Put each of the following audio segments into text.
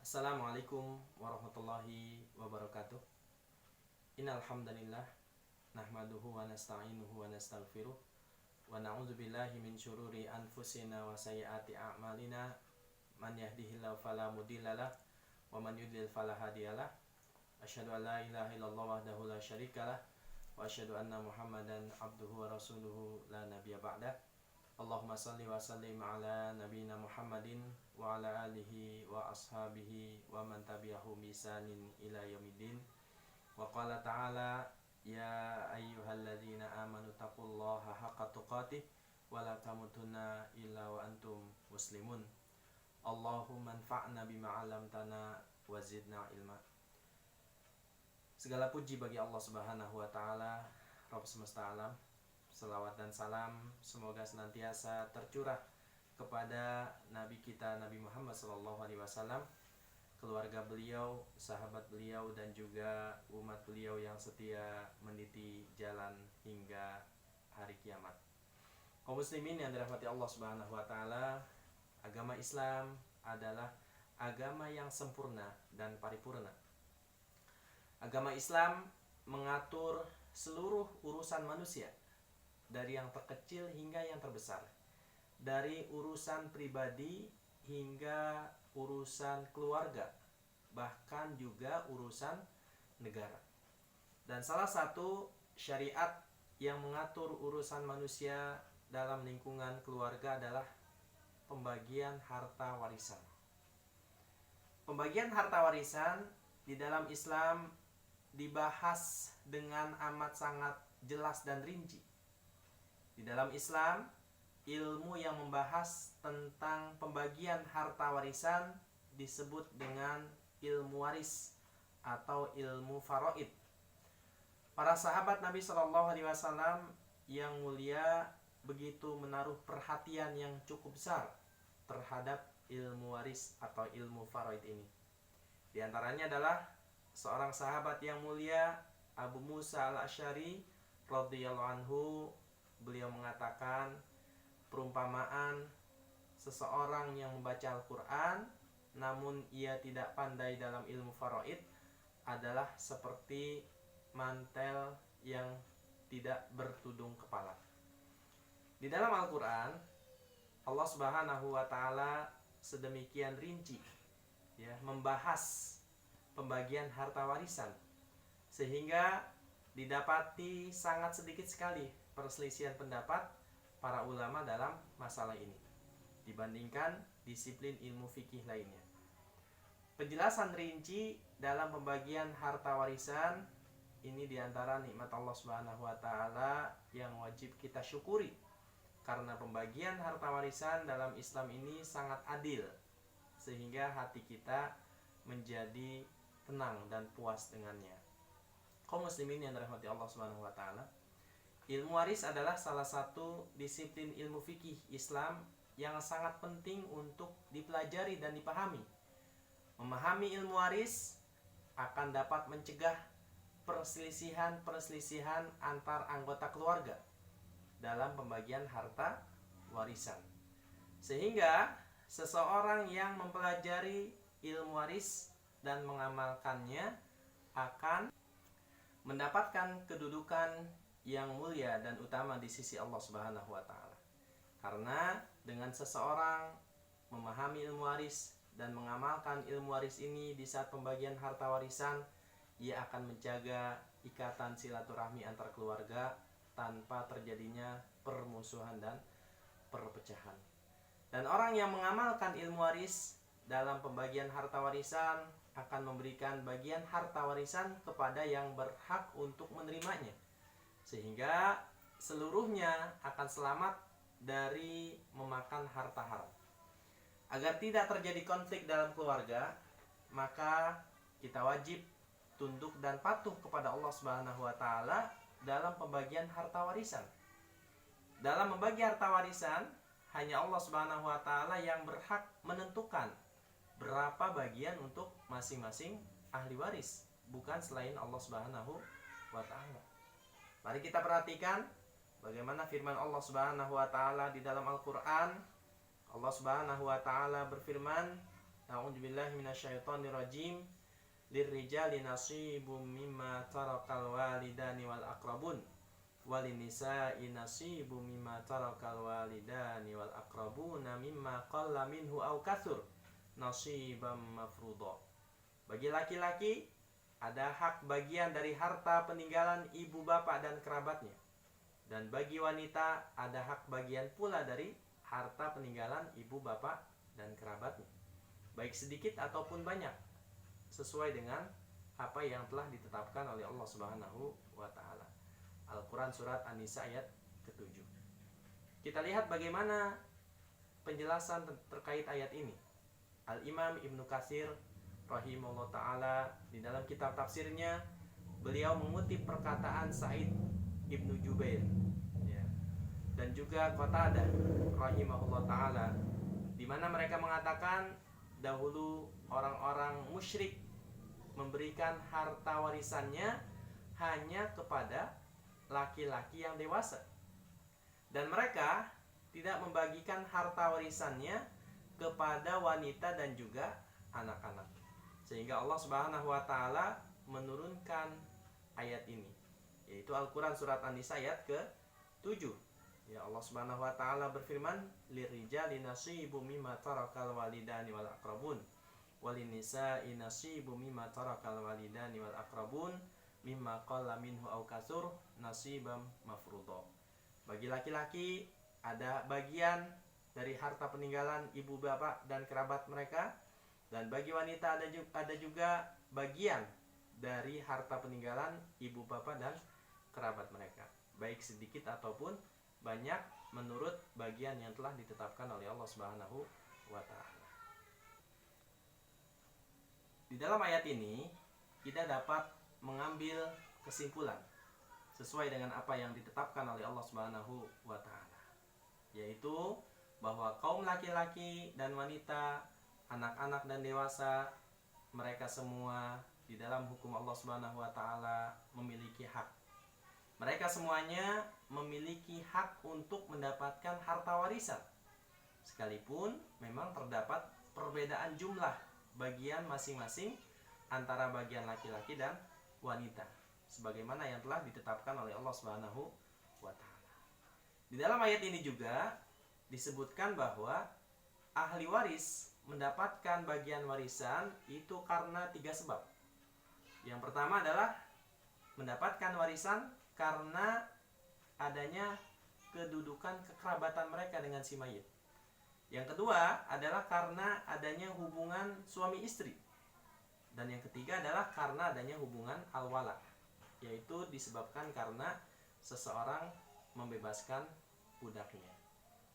Assalamualaikum warahmatullahi wabarakatuh. Innal hamdalillah nahmaduhu wa nasta'inuhu wa nastaghfiruh wa na'udzu billahi min syururi anfusina wa sayyiati a'malina. Man yahdihillahu fala mudhillalah wa man yudlil fala hadiyalah. Asyhadu an la ilaha illallah wahdahu la syarikalah wa asyhadu anna Muhammadan abduhu wa rasuluhu la nabiyya ba'dah. Allahumma salli wa sallim ala nabiyina Muhammadin wa ala alihi wa ashabihi wa man tabi'ahum bi ihsanin ila yaumiddin. Wa qala ta'ala ya ayyuhalladzina amanu taqullaha haqqa tuqatih wa la tamutunna illa wa antum muslimun. Allahumma anfa'na bima 'allamtana wa zidna ilma. Segala puji bagi Allah Subhanahu wa taala, Rabb semesta alam. Selawat dan salam semoga senantiasa tercurah kepada Nabi kita Nabi Muhammad SAW, keluarga beliau, sahabat beliau, dan juga umat beliau yang setia meniti jalan hingga hari kiamat. Kaum muslimin yang dirahmati Allah Subhanahu wa taala, agama Islam adalah agama yang sempurna dan paripurna. Agama Islam mengatur seluruh urusan manusia, dari yang terkecil hingga yang terbesar, dari urusan pribadi hingga urusan keluarga, bahkan juga urusan negara. Dan salah satu syariat yang mengatur urusan manusia dalam lingkungan keluarga adalah pembagian harta warisan. Pembagian harta warisan di dalam Islam dibahas dengan amat sangat jelas dan rinci. Di dalam Islam, ilmu yang membahas tentang pembagian harta warisan disebut dengan ilmu waris atau ilmu faraid. Para sahabat Nabi SAW yang mulia begitu menaruh perhatian yang cukup besar terhadap ilmu waris atau ilmu faraid ini. Di antaranya adalah seorang sahabat yang mulia, Abu Musa al-Asy'ari radhiyallahu anhu. Beliau mengatakan perumpamaan seseorang yang membaca Al-Quran namun ia tidak pandai dalam ilmu faraid adalah seperti mantel yang tidak bertudung kepala. Di dalam Al-Quran, Allah Subhanahu wa taala sedemikian rinci membahas pembagian harta warisan sehingga didapati sangat sedikit sekali perselisihan pendapat para ulama dalam masalah ini dibandingkan disiplin ilmu fikih lainnya. Penjelasan rinci dalam pembagian harta warisan ini diantara nikmat Allah Subhanahu wa taala yang wajib kita syukuri, karena pembagian harta warisan dalam Islam ini sangat adil sehingga hati kita menjadi tenang dan puas dengannya. Kaum muslimin yang dirahmati Allah Subhanahu wa taala, ilmu waris adalah salah satu disiplin ilmu fikih Islam yang sangat penting untuk dipelajari dan dipahami. Memahami ilmu waris akan dapat mencegah perselisihan antar anggota keluarga dalam pembagian harta warisan. Sehingga seseorang yang mempelajari ilmu waris dan mengamalkannya akan mendapatkan kedudukan yang mulia dan utama di sisi Allah Subhanahu wa taala. Karena dengan seseorang memahami ilmu waris dan mengamalkan ilmu waris ini di saat pembagian harta warisan, ia akan menjaga ikatan silaturahmi antar keluarga tanpa terjadinya permusuhan dan perpecahan. Dan orang yang mengamalkan ilmu waris dalam pembagian harta warisan akan memberikan bagian harta warisan kepada yang berhak untuk menerimanya, sehingga seluruhnya akan selamat dari memakan harta haram. Agar tidak terjadi konflik dalam keluarga, maka kita wajib tunduk dan patuh kepada Allah Subhanahu wa taala dalam pembagian harta warisan. Dalam membagi harta warisan, hanya Allah Subhanahu wa taala yang berhak menentukan berapa bagian untuk masing-masing ahli waris, bukan selain Allah Subhanahu wa taala. Mari kita perhatikan bagaimana firman Allah Subhanahu wa taala di dalam Al-Qur'an. Allah Subhanahu wa taala berfirman, A'udzubillahi minasyaitonirrajim. Lirrijali nasibum mimma tarakal walidani wal aqrabun walinisa'i nasibum mimma tarakal walidani wal aqrabuna mimma qalla minhu aw katsur nasibam mafruḍa. Bagi laki-laki ada hak bagian dari harta peninggalan ibu bapak dan kerabatnya. Dan bagi wanita ada hak bagian pula dari harta peninggalan ibu bapak dan kerabatnya, baik sedikit ataupun banyak, sesuai dengan apa yang telah ditetapkan oleh Allah Subhanahu wa taala. Al-Qur'an surat An-Nisa ayat ke-7. Kita lihat bagaimana penjelasan terkait ayat ini. Al-Imam Ibnu Katsir rahimahullah taala di dalam kitab tafsirnya, beliau mengutip perkataan Sa'id Ibnu Jubair, ya, dan juga Qatadah rahimahullah taala, di mana mereka mengatakan dahulu orang-orang musyrik memberikan harta warisannya hanya kepada laki-laki yang dewasa, dan mereka tidak membagikan harta warisannya kepada wanita dan juga anak-anak. Sehingga Allah Subhanahu wa taala menurunkan ayat ini, yaitu Al-Qur'an surat An-Nisa ayat ke-7. Ya, Allah Subhanahu wa taala berfirman, "Lirijali nasibum mimma tarakal walidani wal aqrabun walinisa'i nasibum mimma tarakal walidani wal aqrabun mimma qalla minhu aw katsur nasibam mafruḍa." Bagi laki-laki ada bagian dari harta peninggalan ibu bapak dan kerabat mereka, dan bagi wanita ada juga bagian dari harta peninggalan ibu bapak dan kerabat mereka, baik sedikit ataupun banyak, menurut bagian yang telah ditetapkan oleh Allah Subhanahu wa taala. Di dalam ayat ini kita dapat mengambil kesimpulan sesuai dengan apa yang ditetapkan oleh Allah Subhanahu wa taala, yaitu bahwa kaum laki-laki dan wanita, anak-anak dan dewasa, mereka semua di dalam hukum Allah Subhanahu wa taala memiliki hak. Mereka semuanya memiliki hak untuk mendapatkan harta warisan, sekalipun memang terdapat perbedaan jumlah bagian masing-masing antara bagian laki-laki dan wanita, sebagaimana yang telah ditetapkan oleh Allah Subhanahu wa taala. Di dalam ayat ini juga disebutkan bahwa ahli waris mendapatkan bagian warisan itu karena 3 sebab. Yang pertama adalah mendapatkan warisan karena adanya kedudukan kekerabatan mereka dengan si mayit. Yang kedua adalah karena adanya hubungan suami istri. Dan yang ketiga adalah karena adanya hubungan al-wala, yaitu disebabkan karena seseorang membebaskan budaknya.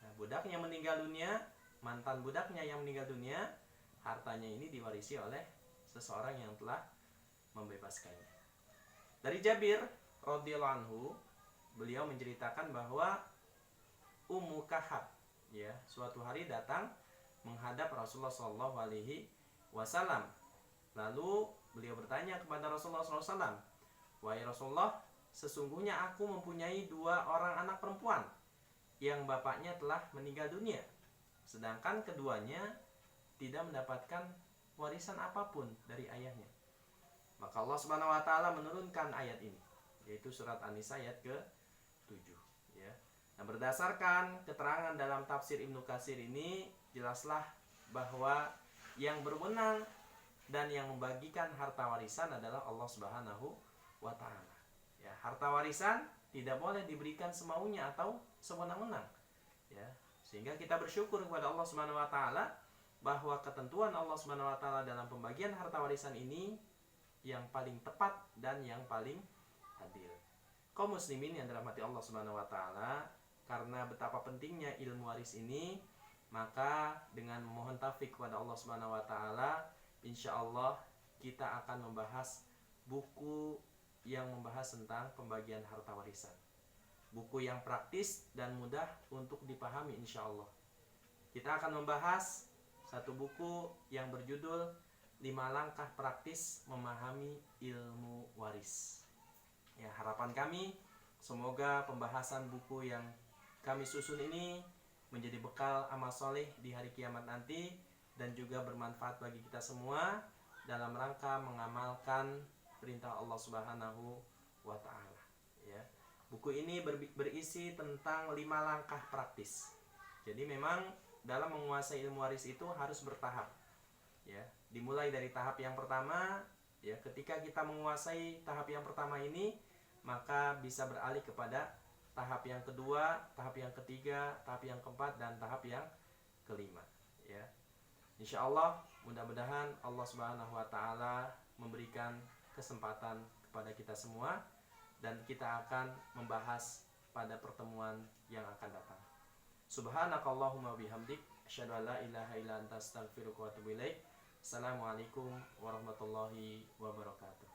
Nah, budaknya meninggal dunia, mantan budaknya yang meninggal dunia, hartanya ini diwarisi oleh seseorang yang telah membebaskannya. Dari Jabir radhiyallahu anhu, beliau menceritakan bahwa Ummu Kahab, ya, suatu hari datang menghadap Rasulullah sallallahu alaihi wasallam. Lalu beliau bertanya kepada Rasulullah sallallahu alaihi wasallam, "Wahai Rasulullah, sesungguhnya aku mempunyai 2 orang anak perempuan yang bapaknya telah meninggal dunia, sedangkan keduanya tidak mendapatkan warisan apapun dari ayahnya." Maka Allah Subhanahu wa taala menurunkan ayat ini, yaitu surat An-Nisa ayat ke-7, ya. Nah, berdasarkan keterangan dalam tafsir Ibnu Katsir ini, jelaslah bahwa yang berwenang dan yang membagikan harta warisan adalah Allah Subhanahu wa taala. Ya, harta warisan tidak boleh diberikan semaunya atau sewenang-wenang, ya. Sehingga kita bersyukur kepada Allah Subhanahu wa taala bahwa ketentuan Allah Subhanahu wa taala dalam pembagian harta warisan ini yang paling tepat dan yang paling adil. Kaum muslimin yang dirahmati Allah Subhanahu wa taala, karena betapa pentingnya ilmu waris ini, maka dengan memohon taufik kepada Allah Subhanahu wa taala, insyaallah kita akan membahas buku yang membahas tentang pembagian harta warisan. Buku yang praktis dan mudah untuk dipahami insyaallah. Kita akan membahas satu buku yang berjudul 5 langkah praktis memahami ilmu waris. Ya, harapan kami semoga pembahasan buku yang kami susun ini menjadi bekal amal soleh di hari kiamat nanti, dan juga bermanfaat bagi kita semua dalam rangka mengamalkan perintah Allah Subhanahu wa taala, ya. Buku ini berisi tentang 5 langkah praktis. Jadi memang dalam menguasai ilmu waris itu harus bertahap, ya. Dimulai dari tahap yang pertama, ya. Ketika kita menguasai tahap yang pertama ini, maka bisa beralih kepada tahap yang kedua, tahap yang ketiga, tahap yang keempat, dan tahap yang kelima, ya. Insya Allah, mudah-mudahan Allah Subhanahu wa taala memberikan kesempatan kepada kita semua, dan kita akan membahas pada pertemuan yang akan datang. Subhanakallahumma bihamdik, asyhadu an la ilaha illa anta astaghfiruka wa atubu ilaik. Assalamualaikum warahmatullahi wabarakatuh.